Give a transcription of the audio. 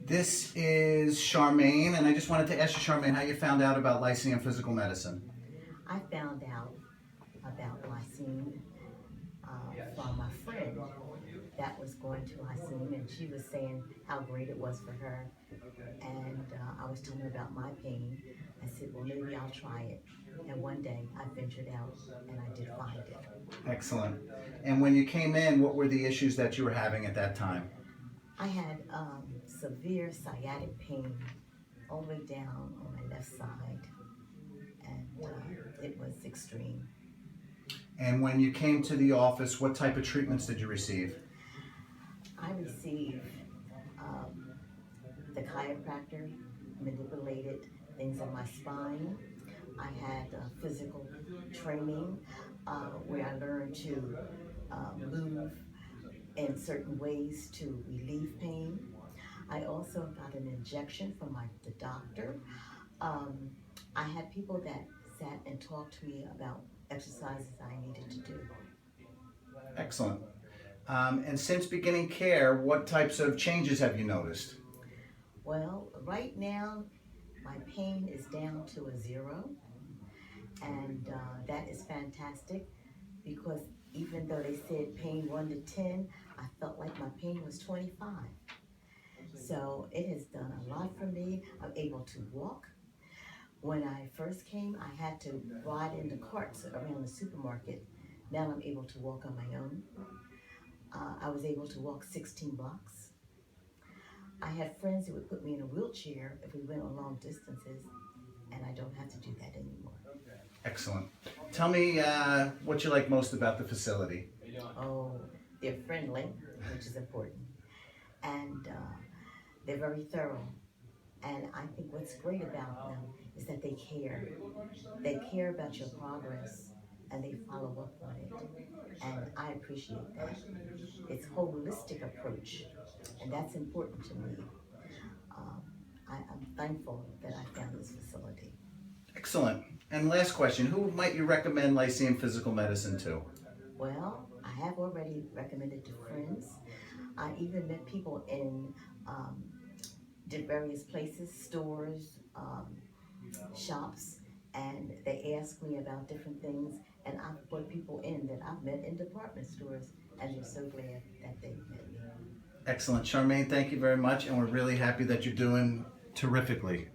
This is Charmaine, and I just wanted to ask you, Charmaine, how you found out about Lyceum Physical Medicine. I found out about Lyceum from a friend that was going to Lyceum, and she was saying how great it was for her. And I was telling her about my pain. I said, well, maybe I'll try it. And one day I ventured out and I did find it. Excellent. And when you came in, what were the issues that you were having at that time? I had severe sciatic pain all the way down on my left side, and it was extreme. And when you came to the office, what type of treatments did you receive? I received the chiropractor manipulated things in my spine. I had physical training where I learned to move in certain ways to relieve pain. I also got an injection from the doctor. I had people that sat and talked to me about exercises I needed to do. Excellent. And since beginning care, what types of changes have you noticed? Well, right now, my pain is down to a 0, and that is fantastic because even though they said pain 1 to 10, I felt like my pain was 25. So it has done a lot for me. I'm able to walk. When I first came, I had to ride in the carts around the supermarket. Now I'm able to walk on my own. I was able to walk 16 blocks. I had friends who would put me in a wheelchair if we went on long distances, and I don't have to do that anymore. Excellent. Tell me what you like most about the facility. Oh, they're friendly, which is important, and they're very thorough. And I think what's great about them is that they care. They care about your progress, and they follow up on it. And I appreciate that. It's holistic approach, and that's important to me. I'm thankful that I found this facility. Excellent. And last question, who might you recommend Lyceum Physical Medicine to? Well, I have already recommended to friends. I even met people in various places, stores, shops, and they asked me about different things, and I've brought people in that I've met in department stores, and they're so glad that they met me. Excellent. Charmaine, thank you very much, and we're really happy that you're doing terrifically.